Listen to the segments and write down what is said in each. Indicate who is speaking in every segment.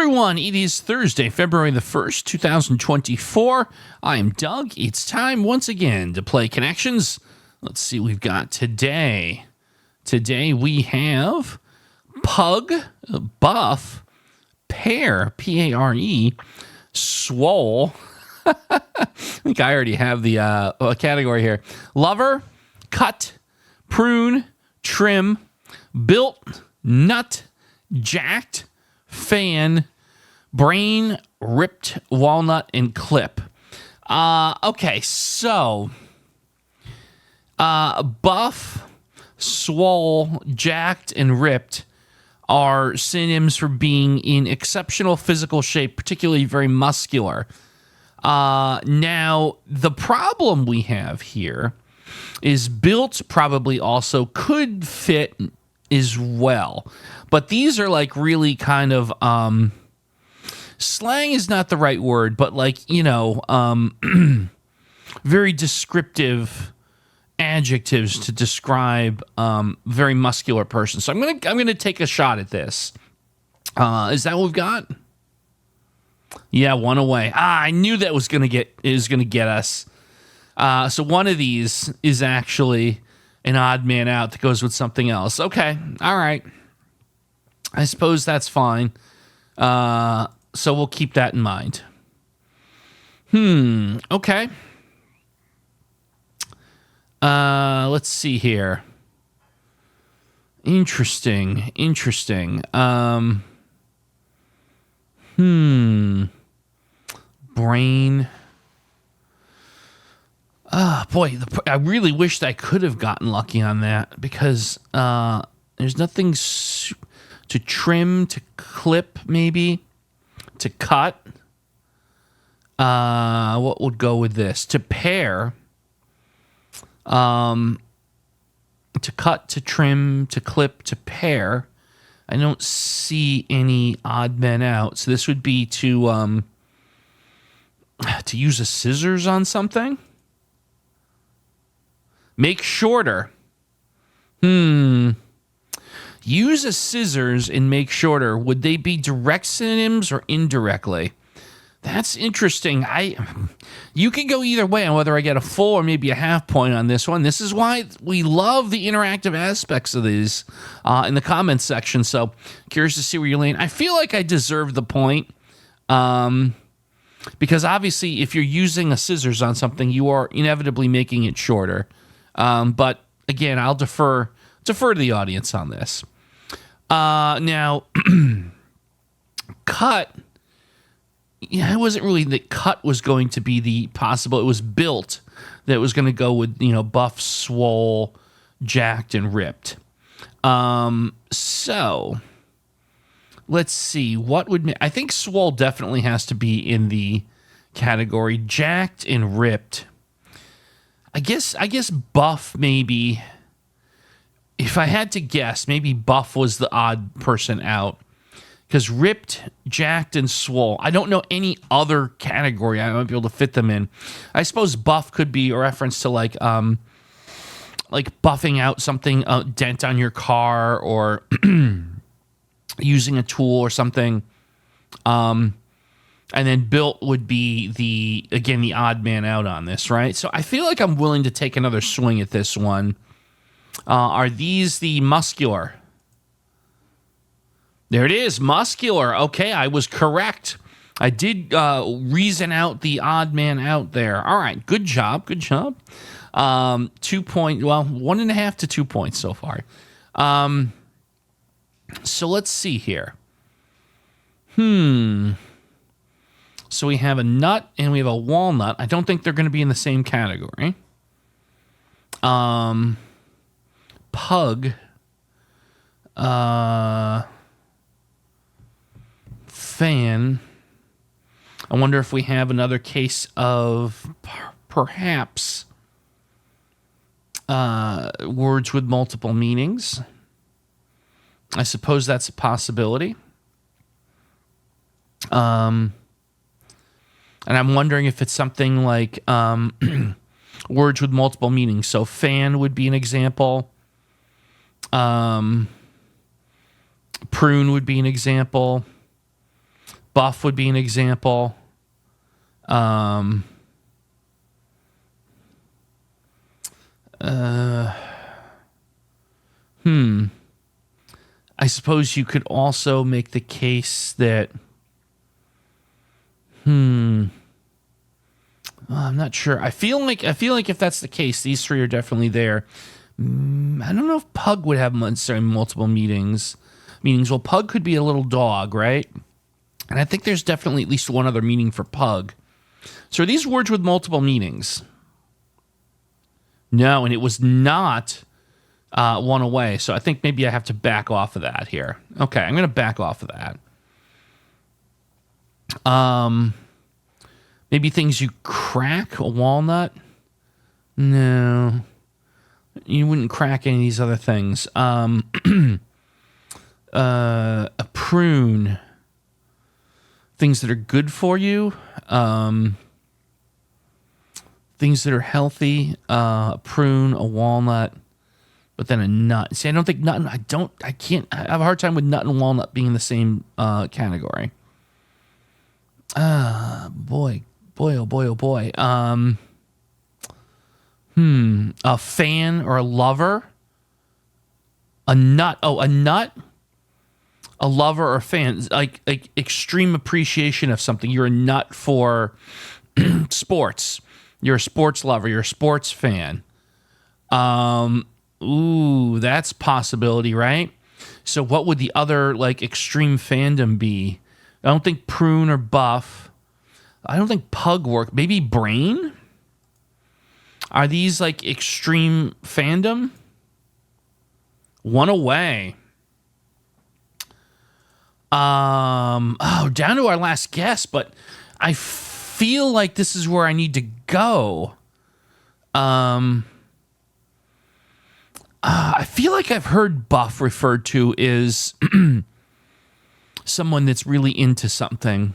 Speaker 1: everyone. It is Thursday, February the 1st, 2024. I am Doug. It's time once again to play Connections. Let's see what we've got today. Today we have Pug, Buff, Pear, P-A-R-E, Swole. I think I already have the category here. Lover, Cut, Prune, Trim, Built, Nut, Jacked, Fan, Brain, Ripped, Walnut, and Clip. Okay, so Buff, Swole, Jacked, and Ripped are synonyms for being in exceptional physical shape, particularly very muscular. Now, the problem we have here is built probably also could fit as well. But these are like really kind of, slang is not the right word, but like, very descriptive adjectives to describe very muscular person. So I'm gonna take a shot at this. Is that what we've got? Yeah, one away. I knew that was gonna get us. So one of these is actually an odd man out that goes with something else. Okay, all right. I suppose that's fine. So we'll keep that in mind. Okay. Let's see here. Interesting. Brain. Boy, I really wished I could have gotten lucky on that because there's nothing to trim, to clip, maybe, to cut. What would go with this? To pair. To cut, to trim, to clip, to pair. I don't see any odd men out. So this would be to use a scissors on something. Make shorter. Use a scissors and make shorter. Would they be direct synonyms or indirectly? That's interesting. You can go either way on whether I get a full or maybe a half point on this one. This is why we love the interactive aspects of these in the comments section. So curious to see where you land. I feel like I deserve the point because obviously if you're using a scissors on something, you are inevitably making it shorter. But again, I'll defer to the audience on this. Now, cut. Yeah, it wasn't really that cut was going to be the possible. It was built that was going to go with, buff, swole, jacked, and ripped. So let's see. What would I think swole definitely has to be in the category. Jacked and ripped. I guess buff maybe. If I had to guess, maybe buff was the odd person out. Because ripped, jacked, and swole. I don't know any other category I might be able to fit them in. I suppose buff could be a reference to like buffing out something, a dent on your car, or using a tool or something. And then built would be the odd man out on this, right? So I feel like I'm willing to take another swing at this one. Are these the muscular? There it is, muscular. Okay, I was correct. I did reason out the odd man out there. All right, good job. 2 point, 1.5 to 2 points so far. So let's see here. So we have a nut and we have a walnut. I don't think they're going to be in the same category. Pug. Fan. I wonder if we have another case of perhaps words with multiple meanings. I suppose that's a possibility. And I'm wondering if it's something like words with multiple meanings. So fan would be an example. Prune would be an example. Buff would be an example. I suppose you could also make the case that, I'm not sure. I feel like if that's the case, these three are definitely there. I don't know if Pug would have necessarily multiple meanings. Well, Pug could be a little dog, right? And I think there's definitely at least one other meaning for Pug. So are these words with multiple meanings? No, and it was not one away. So I think maybe I have to back off of that here. Okay, I'm going to back off of that. Maybe things you crack, a walnut? No. You wouldn't crack any of these other things. A prune. Things that are good for you. Things that are healthy. A prune, a walnut, but then a nut. See, I don't think nut. I have a hard time with nut and walnut being in the same category. Boy, oh boy. A fan or a lover. A nut. Oh, a nut. A lover or a fan. Like extreme appreciation of something. You're a nut for sports. You're a sports lover. You're a sports fan. Ooh, that's a possibility, right? So what would the other like extreme fandom be? I don't think prune or buff. I don't think pug work. Maybe brain? Are these like extreme fandom? One away. Down to our last guess, but I feel like this is where I need to go. I feel like I've heard buff referred to as someone that's really into something.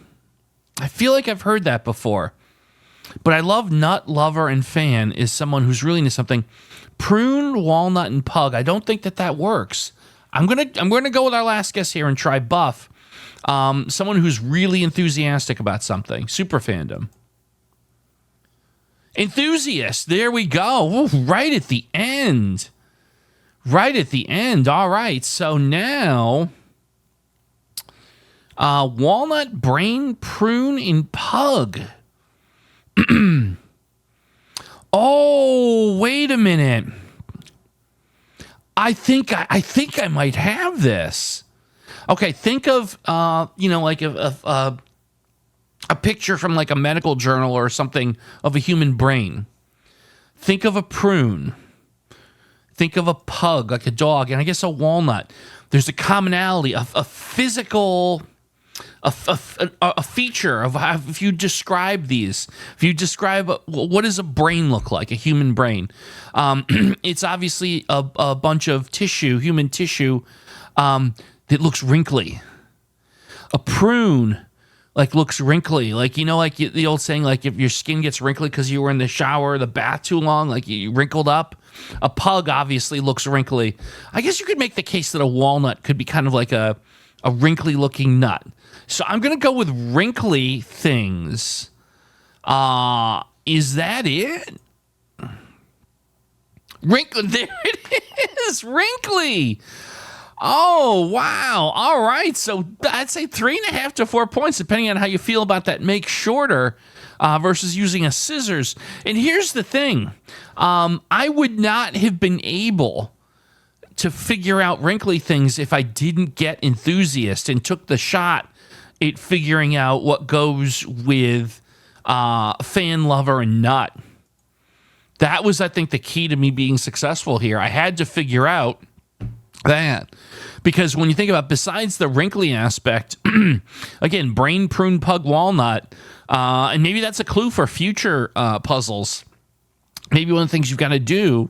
Speaker 1: I feel like I've heard that before. But I love nut, lover, and fan is someone who's really into something. Prune, walnut, and pug. I don't think that works. I'm gonna go with our last guess here and try buff. Someone who's really enthusiastic about something. Super fandom. Enthusiast. There we go. Ooh, right at the end. Right at the end. All right. So now, walnut, brain, prune, and pug. Oh, wait a minute. I think I might have this. Okay, think of like a picture from like a medical journal or something of a human brain. Think of a prune. Think of a pug, like a dog, and I guess a walnut. There's a commonality, a physical, a feature of how, if you describe these, if you describe what does a brain look like, a human brain, it's obviously a bunch of tissue, human tissue, that looks wrinkly. A prune, like, looks wrinkly. Like, like the old saying, like, if your skin gets wrinkly because you were in the shower or the bath too long, like you wrinkled up. A pug obviously looks wrinkly. I guess you could make the case that a walnut could be kind of like a wrinkly looking nut. So I'm going to go with wrinkly things. Is that it? Wrinkly. There it is. Wrinkly. Oh, wow. All right. So I'd say 3.5 to 4 points, depending on how you feel about that make shorter versus using a scissors. And here's the thing. I would not have been able to figure out wrinkly things if I didn't get enthusiast and took the shot at figuring out what goes with fan, lover, and nut. That was, I think, the key to me being successful here. I had to figure out that, because when you think about, besides the wrinkly aspect, again, brain, prune, pug, walnut, and maybe that's a clue for future puzzles. Maybe one of the things you've got to do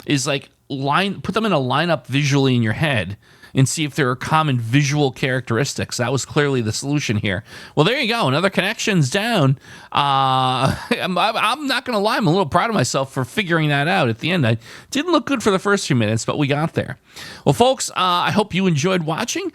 Speaker 1: is like put them in a lineup visually in your head and see if there are common visual characteristics. That was clearly the solution here. Well, there you go. Another connections down. I'm not going to lie. I'm a little proud of myself for figuring that out at the end. I didn't look good for the first few minutes, but we got there. Well, folks, I hope you enjoyed watching.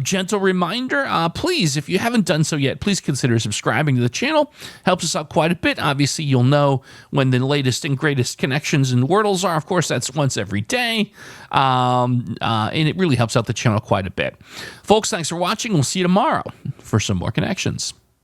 Speaker 1: Gentle reminder, please, if you haven't done so yet, please consider subscribing to the channel. Helps us out quite a bit. Obviously, you'll know when the latest and greatest connections and Wordles are. Of course, that's once every day. And it really helps out the channel quite a bit. Folks, thanks for watching. We'll see you tomorrow for some more connections.